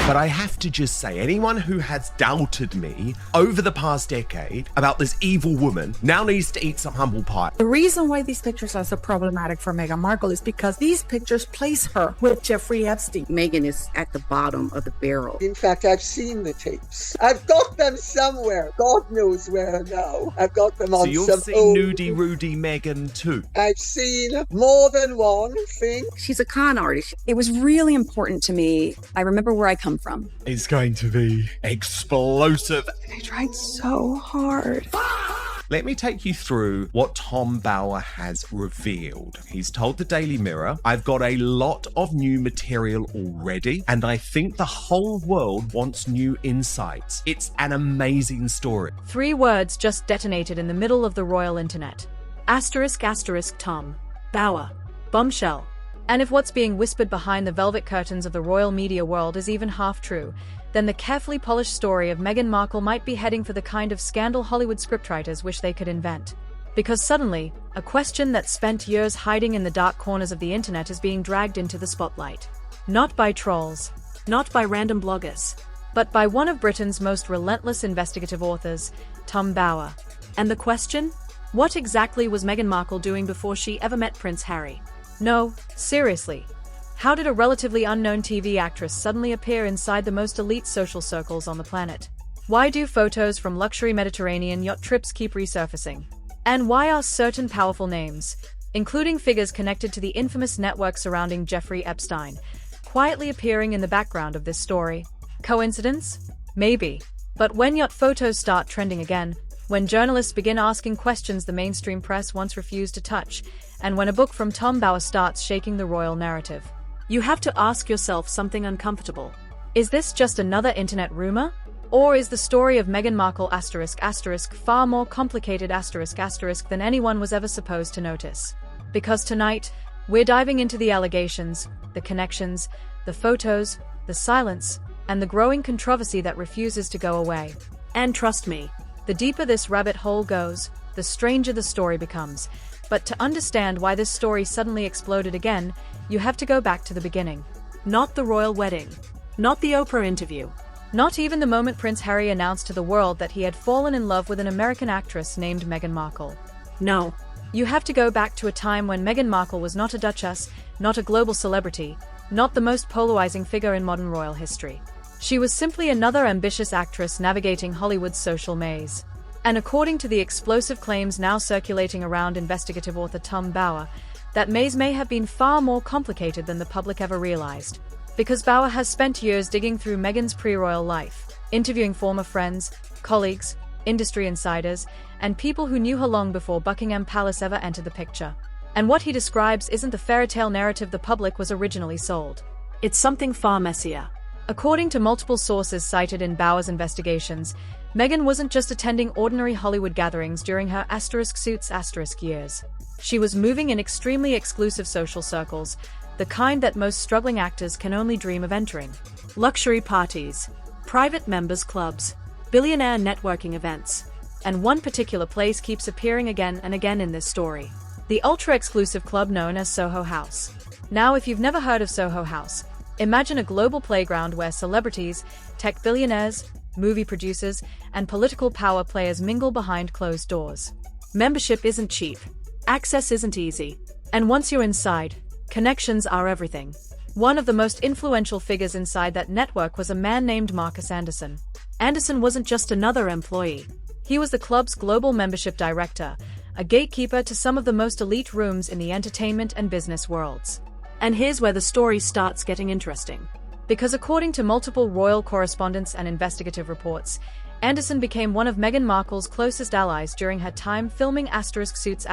But I have to just say, anyone who has doubted me over the past decade about this evil woman now needs to eat some humble pie. The reason why these pictures are so problematic for Meghan Markle is because these pictures place her with Jeffrey Epstein. Meghan is at the bottom of the barrel. In fact, I've seen the tapes. I've got them somewhere. God knows where now. I've got them on So some you've seen old... Nudie Rudy Meghan too? I've seen more than one thing. She's a con artist. It was really important to me. I remember where I come from. It's going to be explosive. I tried so hard. Let me take you through what Tom Bower has revealed. He's told the Daily Mirror, I've got a lot of new material already, and I think the whole world wants new insights. It's an amazing story. 3 words just detonated in the middle of the royal internet. Asterisk, asterisk, Tom Bower. Bombshell. And if what's being whispered behind the velvet curtains of the royal media world is even half true, then the carefully polished story of Meghan Markle might be heading for the kind of scandal Hollywood scriptwriters wish they could invent. Because suddenly, a question that spent years hiding in the dark corners of the internet is being dragged into the spotlight. Not by trolls, not by random bloggers, but by one of Britain's most relentless investigative authors, Tom Bower. And the question? What exactly was Meghan Markle doing before she ever met Prince Harry? No, seriously. How did a relatively unknown TV actress suddenly appear inside the most elite social circles on the planet? Why do photos from luxury Mediterranean yacht trips keep resurfacing? And why are certain powerful names, including figures connected to the infamous network surrounding Jeffrey Epstein, quietly appearing in the background of this story? Coincidence? Maybe. But when yacht photos start trending again, when journalists begin asking questions the mainstream press once refused to touch, and when a book from Tom Bower starts shaking the royal narrative, you have to ask yourself something uncomfortable. Is this just another internet rumor? Or is the story of Meghan Markle far more complicated than anyone was ever supposed to notice? Because tonight, we're diving into the allegations, the connections, the photos, the silence, and the growing controversy that refuses to go away. And trust me, the deeper this rabbit hole goes, the stranger the story becomes. But to understand why this story suddenly exploded again, you have to go back to the beginning. Not the royal wedding. Not the Oprah interview. Not even the moment Prince Harry announced to the world that he had fallen in love with an American actress named Meghan Markle. No. You have to go back to a time when Meghan Markle was not a duchess, not a global celebrity, not the most polarizing figure in modern royal history. She was simply another ambitious actress navigating Hollywood's social maze. And according to the explosive claims now circulating around investigative author Tom Bower, that maze may have been far more complicated than the public ever realized. Because Bower has spent years digging through Meghan's pre-royal life, interviewing former friends, colleagues, industry insiders, and people who knew her long before Buckingham Palace ever entered the picture. And what he describes isn't the fairy tale narrative the public was originally sold. It's something far messier. According to multiple sources cited in Bower's investigations, Meghan wasn't just attending ordinary Hollywood gatherings during her *suits* years. She was moving in extremely exclusive social circles, the kind that most struggling actors can only dream of entering. Luxury parties, private members' clubs, billionaire networking events. And one particular place keeps appearing again and again in this story. The ultra-exclusive club known as Soho House. Now, if you've never heard of Soho House, imagine a global playground where celebrities, tech billionaires, movie producers, and political power players mingle behind closed doors. Membership isn't cheap. Access isn't easy. And once you're inside, connections are everything. One of the most influential figures inside that network was a man named Marcus Anderson. Anderson wasn't just another employee. He was the club's global membership director, a gatekeeper to some of the most elite rooms in the entertainment and business worlds. And here's where the story starts getting interesting. Because according to multiple royal correspondence and investigative reports, Anderson became one of Meghan Markle's closest allies during her time filming *suits*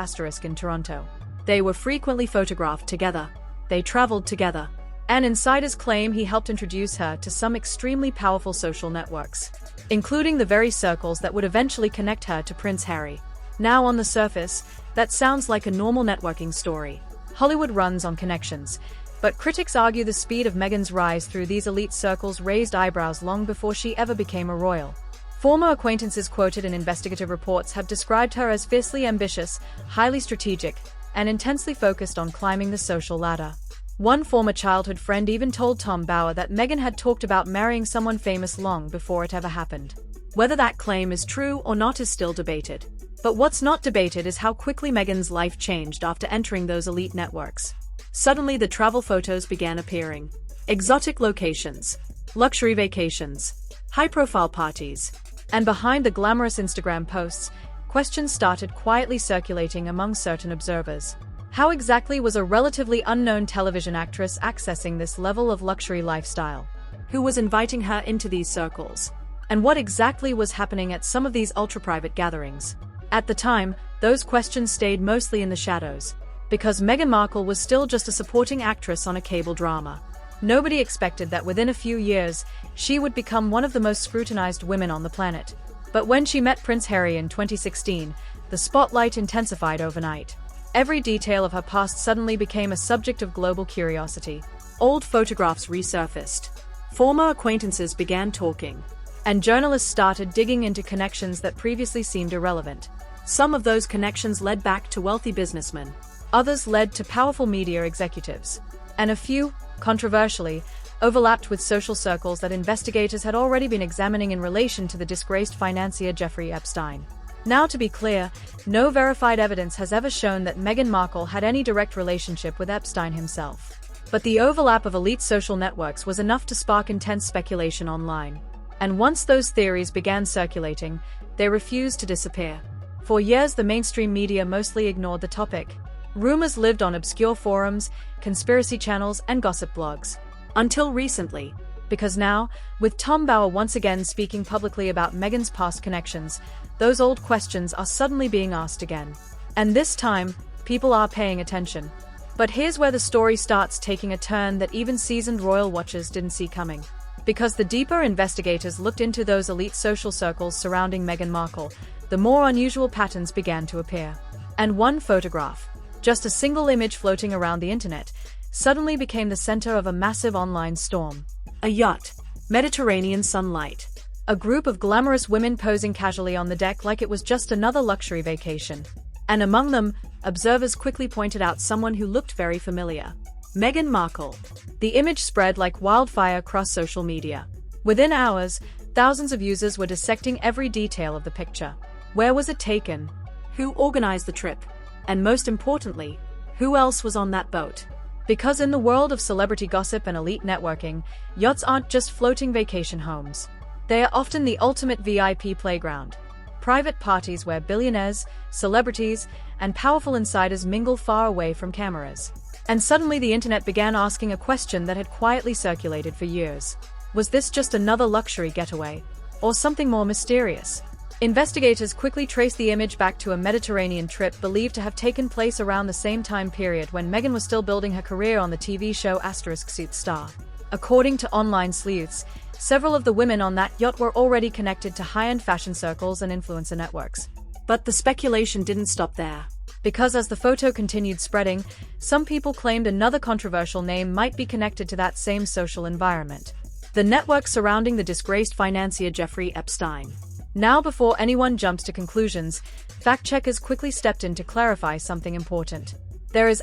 in Toronto. They were frequently photographed together. They traveled together. And insiders claim he helped introduce her to some extremely powerful social networks, including the very circles that would eventually connect her to Prince Harry. Now, on the surface, that sounds like a normal networking story. Hollywood runs on connections, but critics argue the speed of Meghan's rise through these elite circles raised eyebrows long before she ever became a royal. Former acquaintances quoted in investigative reports have described her as fiercely ambitious, highly strategic, and intensely focused on climbing the social ladder. One former childhood friend even told Tom Bauer that Meghan had talked about marrying someone famous long before it ever happened. Whether that claim is true or not is still debated. But what's not debated is how quickly Meghan's life changed after entering those elite networks. Suddenly the travel photos began appearing. Exotic locations, luxury vacations, high-profile parties, and behind the glamorous Instagram posts, questions started quietly circulating among certain observers. How exactly was a relatively unknown television actress accessing this level of luxury lifestyle? Who was inviting her into these circles? And what exactly was happening at some of these ultra-private gatherings? At the time, those questions stayed mostly in the shadows, because Meghan Markle was still just a supporting actress on a cable drama. Nobody expected that within a few years, she would become one of the most scrutinized women on the planet. But when she met Prince Harry in 2016, the spotlight intensified overnight. Every detail of her past suddenly became a subject of global curiosity. Old photographs resurfaced. Former acquaintances began talking. And journalists started digging into connections that previously seemed irrelevant. Some of those connections led back to wealthy businessmen. Others led to powerful media executives. And a few, controversially, overlapped with social circles that investigators had already been examining in relation to the disgraced financier Jeffrey Epstein. Now, to be clear, no verified evidence has ever shown that Meghan Markle had any direct relationship with Epstein himself. But the overlap of elite social networks was enough to spark intense speculation online. And once those theories began circulating, they refused to disappear. For years, the mainstream media mostly ignored the topic. Rumors lived on obscure forums, conspiracy channels, and gossip blogs. Until recently. Because now, with Tom Bauer once again speaking publicly about Meghan's past connections, those old questions are suddenly being asked again. And this time, people are paying attention. But here's where the story starts taking a turn that even seasoned royal watchers didn't see coming. Because the deeper investigators looked into those elite social circles surrounding Meghan Markle, the more unusual patterns began to appear. And one photograph, just a single image floating around the internet, suddenly became the center of a massive online storm. A yacht, Mediterranean sunlight. A group of glamorous women posing casually on the deck like it was just another luxury vacation. And among them, observers quickly pointed out someone who looked very familiar. Meghan Markle. The image spread like wildfire across social media. Within hours, thousands of users were dissecting every detail of the picture. Where was it taken? Who organized the trip? And most importantly, who else was on that boat? Because in the world of celebrity gossip and elite networking, yachts aren't just floating vacation homes. They are often the ultimate VIP playground. Private parties where billionaires, celebrities, and powerful insiders mingle far away from cameras. And suddenly the internet began asking a question that had quietly circulated for years. Was this just another luxury getaway? Or something more mysterious? Investigators quickly traced the image back to a Mediterranean trip believed to have taken place around the same time period when Meghan was still building her career on the TV show *Suits Star. According to online sleuths, several of the women on that yacht were already connected to high-end fashion circles and influencer networks. But the speculation didn't stop there. Because as the photo continued spreading, some people claimed another controversial name might be connected to that same social environment. The network surrounding the disgraced financier Jeffrey Epstein. Now, before anyone jumps to conclusions, fact-checkers quickly stepped in to clarify something important. There is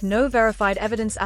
no verified evidence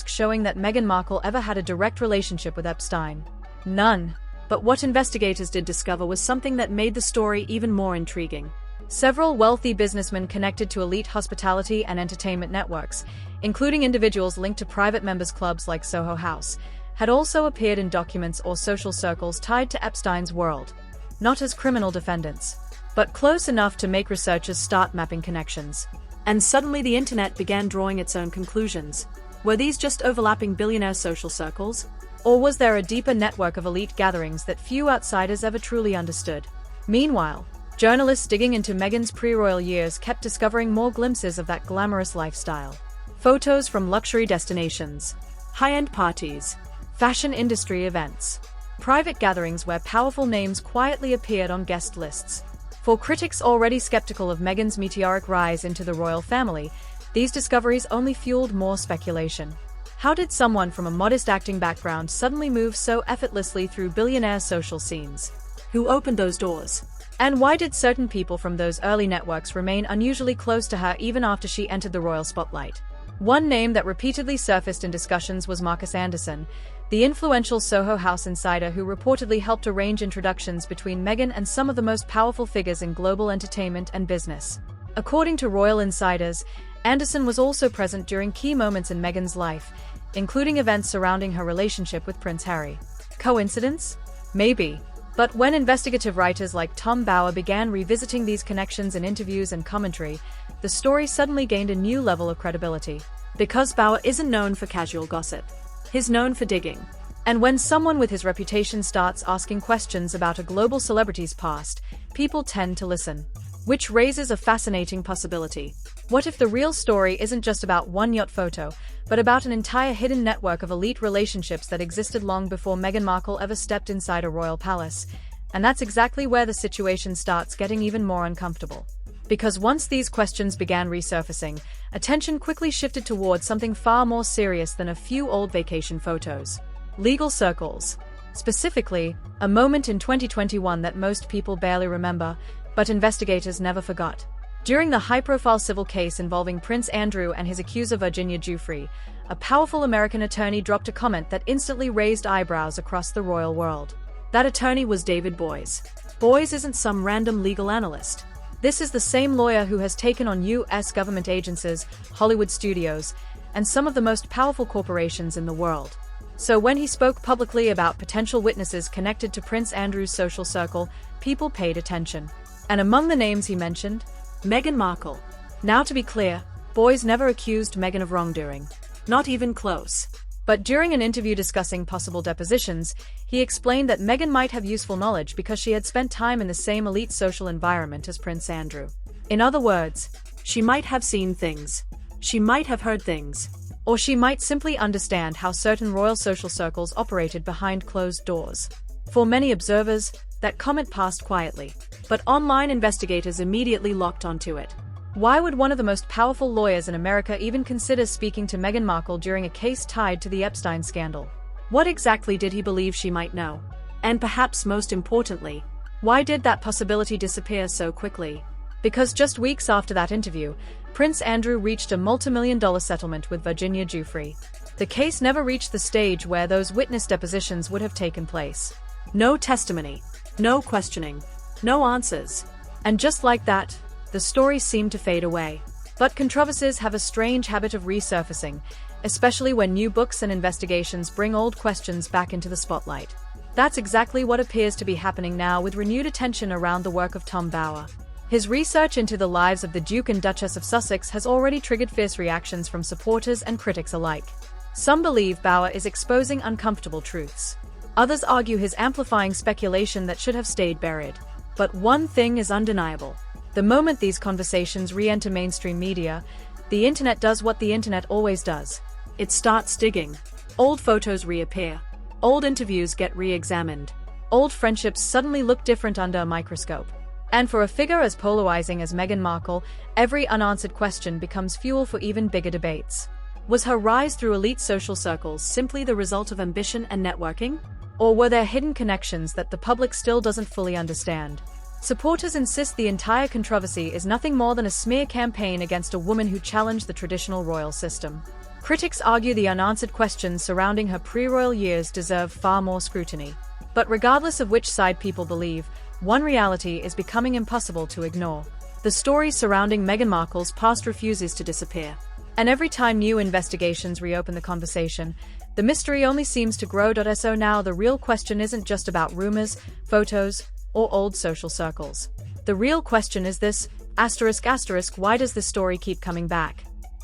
showing that Meghan Markle ever had a direct relationship with Epstein. None. But what investigators did discover was something that made the story even more intriguing. Several wealthy businessmen connected to elite hospitality and entertainment networks, including individuals linked to private members' clubs like Soho House, had also appeared in documents or social circles tied to Epstein's world. Not as criminal defendants, but close enough to make researchers start mapping connections. And suddenly the internet began drawing its own conclusions. Were these just overlapping billionaire social circles? Or was there a deeper network of elite gatherings that few outsiders ever truly understood? Meanwhile, journalists digging into Meghan's pre-royal years kept discovering more glimpses of that glamorous lifestyle. Photos from luxury destinations, high-end parties, fashion industry events, private gatherings where powerful names quietly appeared on guest lists. For critics already skeptical of Meghan's meteoric rise into the royal family, these discoveries only fueled more speculation. How did someone from a modest acting background suddenly move so effortlessly through billionaire social scenes? Who opened those doors? And why did certain people from those early networks remain unusually close to her even after she entered the royal spotlight? One name that repeatedly surfaced in discussions was Marcus Anderson, the influential Soho House insider who reportedly helped arrange introductions between Meghan and some of the most powerful figures in global entertainment and business. According to royal insiders, Anderson was also present during key moments in Meghan's life, including events surrounding her relationship with Prince Harry. Coincidence? Maybe. But when investigative writers like Tom Bower began revisiting these connections in interviews and commentary, the story suddenly gained a new level of credibility. Because Bower isn't known for casual gossip. He's known for digging. And when someone with his reputation starts asking questions about a global celebrity's past, people tend to listen. Which raises a fascinating possibility. What if the real story isn't just about one yacht photo, but about an entire hidden network of elite relationships that existed long before Meghan Markle ever stepped inside a royal palace? And that's exactly where the situation starts getting even more uncomfortable. Because once these questions began resurfacing, attention quickly shifted towards something far more serious than a few old vacation photos. Legal circles. Specifically, a moment in 2021 that most people barely remember, but investigators never forgot. During the high-profile civil case involving Prince Andrew and his accuser Virginia Giuffre, a powerful American attorney dropped a comment that instantly raised eyebrows across the royal world. That attorney was David Boies. Boies isn't some random legal analyst. This is the same lawyer who has taken on U.S. government agencies, Hollywood studios, and some of the most powerful corporations in the world. So when he spoke publicly about potential witnesses connected to Prince Andrew's social circle, people paid attention. And among the names he mentioned, Meghan Markle. Now to be clear, Boies never accused Meghan of wrongdoing. Not even close. But during an interview discussing possible depositions, he explained that Meghan might have useful knowledge because she had spent time in the same elite social environment as Prince Andrew. In other words, she might have seen things. She might have heard things. Or she might simply understand how certain royal social circles operated behind closed doors. For many observers, that comment passed quietly. But online investigators immediately locked onto it. Why would one of the most powerful lawyers in America even consider speaking to Meghan Markle during a case tied to the Epstein scandal? What exactly did he believe she might know? And perhaps most importantly, why did that possibility disappear so quickly? Because just weeks after that interview, Prince Andrew reached a multi-million-dollar settlement with Virginia Giuffre. The case never reached the stage where those witness depositions would have taken place. No testimony, no questioning, no answers. And just like that, the story seemed to fade away. But controversies have a strange habit of resurfacing, especially when new books and investigations bring old questions back into the spotlight. That's exactly what appears to be happening now with renewed attention around the work of Tom Bower. His research into the lives of the Duke and Duchess of Sussex has already triggered fierce reactions from supporters and critics alike. Some believe Bower is exposing uncomfortable truths. Others argue he's amplifying speculation that should have stayed buried. But one thing is undeniable. The moment these conversations re-enter mainstream media, the internet does what the internet always does. It starts digging. Old photos reappear. Old interviews get re-examined. Old friendships suddenly look different under a microscope. And for a figure as polarizing as Meghan Markle, every unanswered question becomes fuel for even bigger debates. Was her rise through elite social circles simply the result of ambition and networking? Or were there hidden connections that the public still doesn't fully understand? Supporters insist the entire controversy is nothing more than a smear campaign against a woman who challenged the traditional royal system. Critics argue the unanswered questions surrounding her pre-royal years deserve far more scrutiny. But regardless of which side people believe, one reality is becoming impossible to ignore. The story surrounding Meghan Markle's past refuses to disappear. And every time new investigations reopen the conversation, the mystery only seems to grow. So now the real question isn't just about rumors, photos, or old social circles. The real question is this, ***, why does this story keep coming back? ***,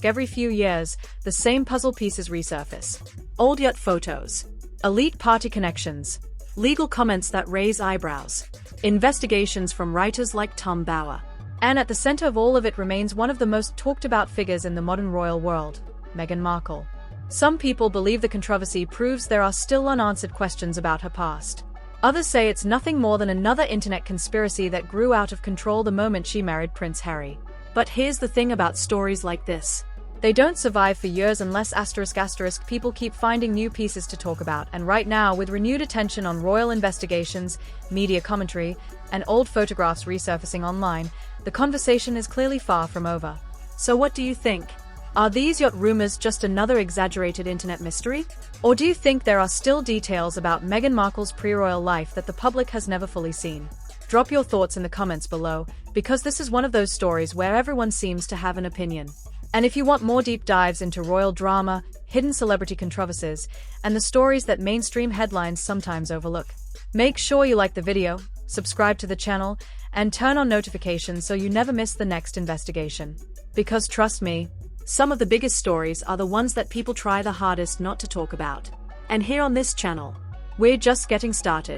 every few years, the same puzzle pieces resurface. Old yacht photos. Elite party connections. Legal comments that raise eyebrows. Investigations from writers like Tom Bower. And at the center of all of it remains one of the most talked about figures in the modern royal world, Meghan Markle. Some people believe the controversy proves there are still unanswered questions about her past. Others say it's nothing more than another internet conspiracy that grew out of control the moment she married Prince Harry. But here's the thing about stories like this. They don't survive for years unless ***, people keep finding new pieces to talk about, and right now, with renewed attention on royal investigations, media commentary, and old photographs resurfacing online, the conversation is clearly far from over. So what do you think? Are these yacht rumors just another exaggerated internet mystery? Or do you think there are still details about Meghan Markle's pre-royal life that the public has never fully seen? Drop your thoughts in the comments below, because this is one of those stories where everyone seems to have an opinion. And if you want more deep dives into royal drama, hidden celebrity controversies, and the stories that mainstream headlines sometimes overlook, make sure you like the video, subscribe to the channel, and turn on notifications so you never miss the next investigation. Because trust me, some of the biggest stories are the ones that people try the hardest not to talk about. And here on this channel, we're just getting started.